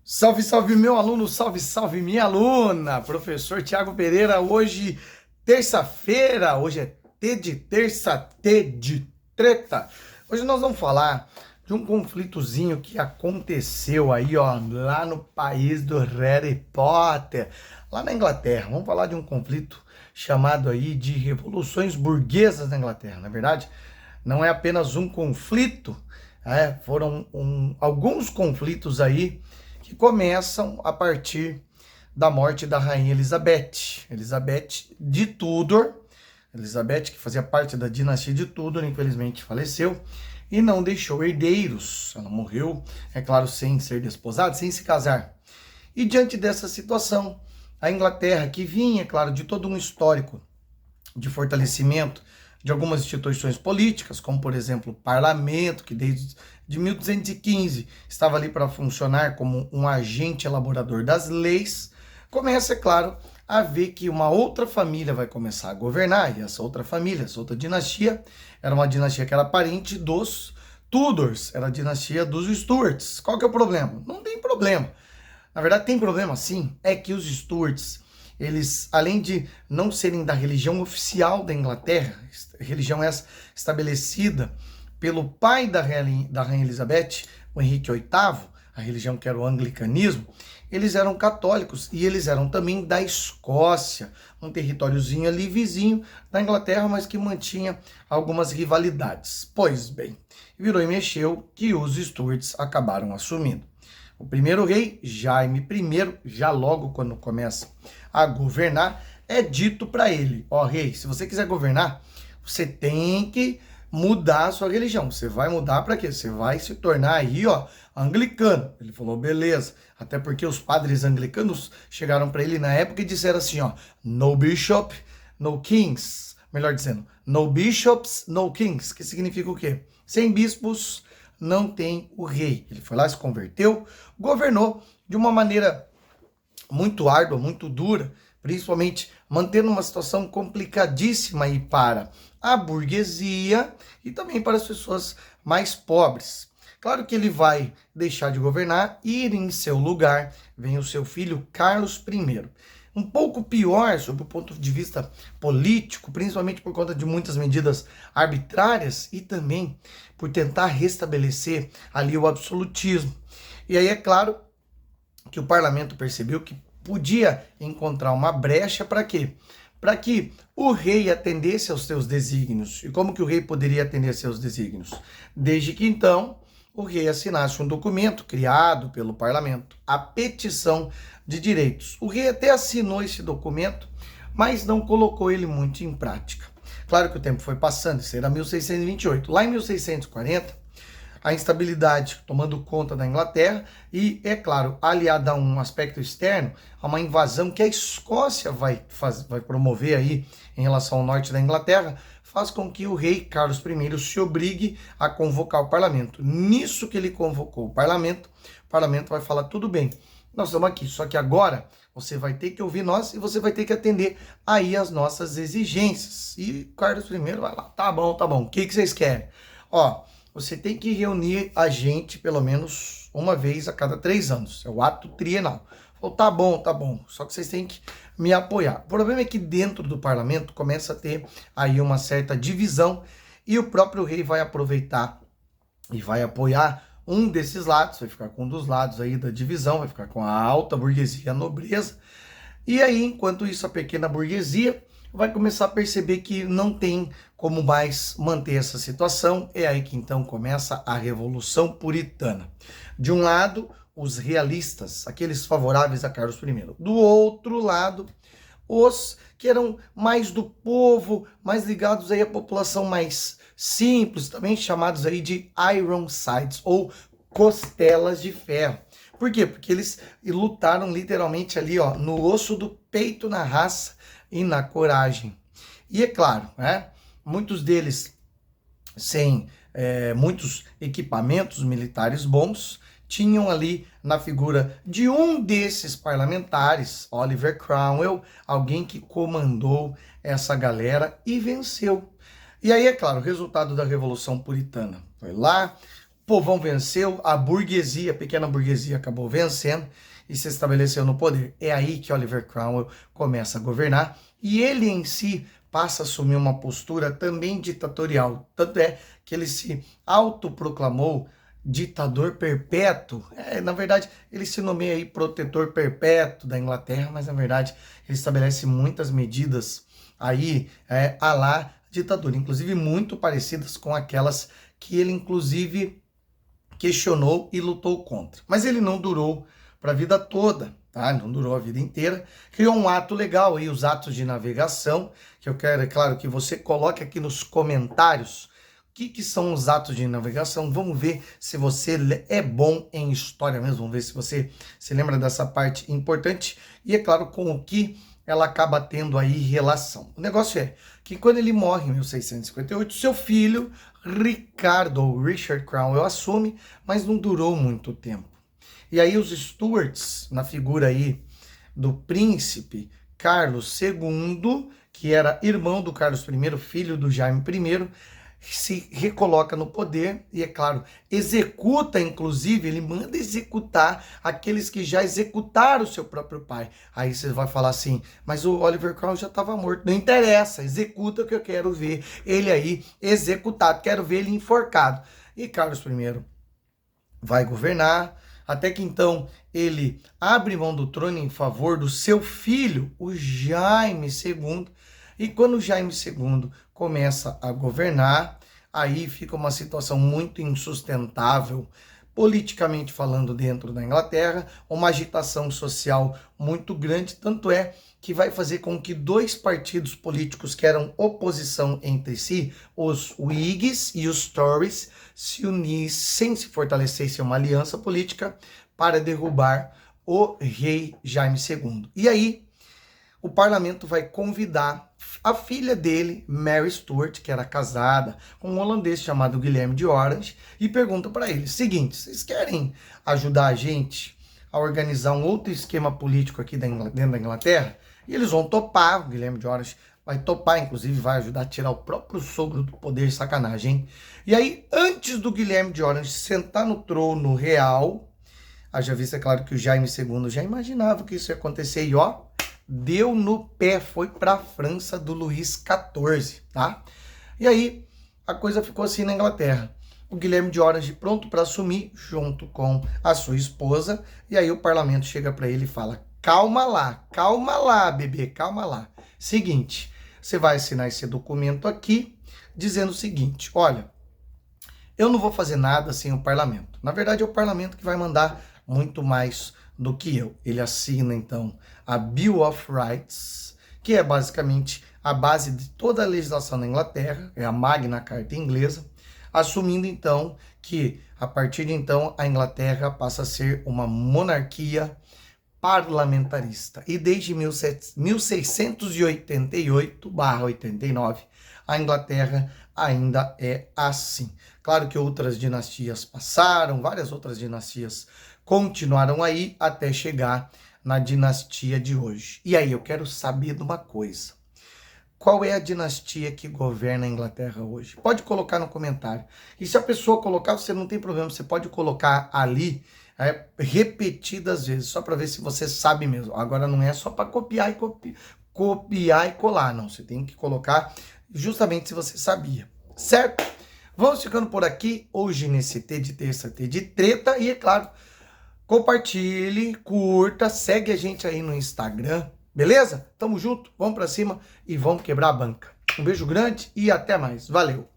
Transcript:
Salve, salve meu aluno, salve, salve minha aluna. Professor Tiago Pereira, hoje, terça-feira, hoje é T de terça, T de treta. Hoje nós vamos falar de um conflitozinho que aconteceu aí, ó, lá no país do Harry Potter, lá na Inglaterra. Vamos falar de um conflito chamado aí de revoluções burguesas na Inglaterra. Na verdade, não é apenas um conflito, foram alguns conflitos aí que começam a partir da morte da rainha Elizabeth. Elizabeth de Tudor, Elizabeth que fazia parte da dinastia de Tudor, infelizmente faleceu e não deixou herdeiros. Ela morreu, é claro, sem ser desposada, sem se casar. E diante dessa situação, a Inglaterra, que vinha, é claro, de todo um histórico de fortalecimento de algumas instituições políticas, como por exemplo o parlamento, que desde 1215 estava ali para funcionar como um agente elaborador das leis, começa, é claro, a ver que uma outra família vai começar a governar, e essa outra família, essa outra dinastia, era uma dinastia que era parente dos Tudors, era a dinastia dos Stuarts. Qual que é o problema? Não tem problema. Na verdade tem problema sim, é que os Stuarts, eles, além de não serem da religião oficial da Inglaterra, religião essa estabelecida pelo pai da rainha Elizabeth, o Henrique VIII, a religião que era o anglicanismo, eles eram católicos e eles eram também da Escócia, um territóriozinho ali vizinho da Inglaterra, mas que mantinha algumas rivalidades. Pois bem, virou e mexeu que os Stuarts acabaram assumindo. O primeiro rei, Jaime I, já logo quando começa a governar, é dito para ele, ó rei, se você quiser governar, você tem que mudar a sua religião. Você vai mudar para quê? Você vai se tornar aí, ó, anglicano. Ele falou, beleza. Até porque os padres anglicanos chegaram para ele na época e disseram assim, ó, no bishop, no kings. Melhor dizendo, no bishops, no kings. Que significa o quê? Sem bispos não tem o rei. Ele foi lá, se converteu, governou de uma maneira muito árdua, muito dura, principalmente mantendo uma situação complicadíssima aí para a burguesia e também para as pessoas mais pobres. Claro que ele vai deixar de governar e em seu lugar vem o seu filho Carlos I. Um pouco pior sob o ponto de vista político, principalmente por conta de muitas medidas arbitrárias e também por tentar restabelecer ali o absolutismo. E aí é claro que o parlamento percebeu que podia encontrar uma brecha para quê? Para que o rei atendesse aos seus desígnios. E como que o rei poderia atender aos seus desígnios? Desde que então o rei assinasse um documento criado pelo parlamento, a petição de direitos. O rei até assinou esse documento, mas não colocou ele muito em prática. Claro que o tempo foi passando, isso era 1628. Lá em 1640, a instabilidade tomando conta da Inglaterra e, é claro, aliada a um aspecto externo, a uma invasão que a Escócia vai promover aí em relação ao norte da Inglaterra, faz com que o rei Carlos I se obrigue a convocar o parlamento. Nisso que ele convocou o parlamento vai falar, tudo bem, nós estamos aqui, só que agora você vai ter que ouvir nós e você vai ter que atender aí as nossas exigências. E Carlos I vai lá, tá bom, o que vocês querem? Ó, você tem que reunir a gente pelo menos uma vez a cada 3 anos. É o ato trienal. Falou, tá bom. Só que vocês têm que me apoiar. O problema é que dentro do parlamento começa a ter aí uma certa divisão e o próprio rei vai aproveitar e vai apoiar um desses lados, vai ficar com um dos lados aí da divisão, vai ficar com a alta burguesia, a nobreza. E aí, enquanto isso, a pequena burguesia vai começar a perceber que não tem como mais manter essa situação. É aí que então começa a Revolução Puritana. De um lado, os realistas, aqueles favoráveis a Carlos I. Do outro lado, os que eram mais do povo, mais ligados aí à população mais simples, também chamados aí de Ironsides, ou costelas de ferro. Por quê? Porque eles lutaram literalmente ali, ó, no osso do peito, na raça e na coragem. E é claro, né, muitos deles sem muitos equipamentos militares bons, tinham ali na figura de um desses parlamentares, Oliver Cromwell, alguém que comandou essa galera e venceu. E aí, é claro, o resultado da Revolução Puritana foi lá, povão venceu, a burguesia, a pequena burguesia acabou vencendo e se estabeleceu no poder. É aí que Oliver Cromwell começa a governar e ele em si passa a assumir uma postura também ditatorial. Tanto é que ele se autoproclamou ditador perpétuo. Na verdade, ele se nomeia aí protetor perpétuo da Inglaterra, mas na verdade ele estabelece muitas medidas aí à la ditadura, inclusive muito parecidas com aquelas que ele inclusive questionou e lutou contra. Mas ele não durou para a vida toda, tá? Não durou a vida inteira. Criou um ato legal aí, os atos de navegação, que eu quero, é claro, que você coloque aqui nos comentários o que são os atos de navegação. Vamos ver se você é bom em história mesmo, vamos ver se você se lembra dessa parte importante e, é claro, com o que ela acaba tendo aí relação. O negócio é que quando ele morre em 1658, seu filho, Richard Cromwell, assume, mas não durou muito tempo. E aí os Stuarts, na figura aí do príncipe Carlos II, que era irmão do Carlos I, filho do Jaime I, se recoloca no poder e, é claro, executa, inclusive, ele manda executar aqueles que já executaram o seu próprio pai. Aí você vai falar assim, mas o Oliver Cromwell já estava morto. Não interessa, executa que eu quero ver ele aí executado, quero ver ele enforcado. E Carlos I vai governar, até que então ele abre mão do trono em favor do seu filho, o Jaime II. E quando o Jaime II começa a governar, aí fica uma situação muito insustentável, politicamente falando, dentro da Inglaterra, uma agitação social muito grande, tanto é que vai fazer com que dois partidos políticos que eram oposição entre si, os Whigs e os Tories, se unissem, se fortalecessem uma aliança política para derrubar o rei Jaime II. E aí, o parlamento vai convidar a filha dele, Mary Stuart, que era casada com um holandês chamado Guilherme de Orange, e pergunta para ele: seguinte, vocês querem ajudar a gente a organizar um outro esquema político aqui dentro da Inglaterra? E eles vão topar, o Guilherme de Orange vai topar, inclusive vai ajudar a tirar o próprio sogro do poder, sacanagem, hein? E aí, antes do Guilherme de Orange sentar no trono real, haja vista, é claro, que o Jaime II já imaginava que isso ia acontecer e ó, deu no pé, foi para a França do Luís XIV, tá? E aí a coisa ficou assim na Inglaterra. O Guilherme de Orange pronto para assumir junto com a sua esposa, e aí o parlamento chega para ele e fala: calma lá, bebê, calma lá. Seguinte, você vai assinar esse documento aqui dizendo o seguinte: olha, eu não vou fazer nada sem o parlamento. Na verdade é o parlamento que vai mandar muito mais do que eu. Ele assina então a Bill of Rights, que é basicamente a base de toda a legislação da Inglaterra, é a Magna Carta inglesa, assumindo então que a partir de então a Inglaterra passa a ser uma monarquia parlamentarista. E desde 1688/89 a Inglaterra ainda é assim. Claro que outras dinastias passaram, várias outras dinastias continuaram aí até chegar na dinastia de hoje. E aí, eu quero saber de uma coisa. Qual é a dinastia que governa a Inglaterra hoje? Pode colocar no comentário. E se a pessoa colocar, você não tem problema, você pode colocar ali repetidas vezes, só para ver se você sabe mesmo. Agora não é só para copiar e colar, não. Você tem que colocar justamente se você sabia, certo? Vamos ficando por aqui hoje nesse T de terça, T de treta. E é claro, compartilhe, curta, segue a gente aí no Instagram, beleza? Tamo junto, vamos pra cima e vamos quebrar a banca. Um beijo grande e até mais. Valeu!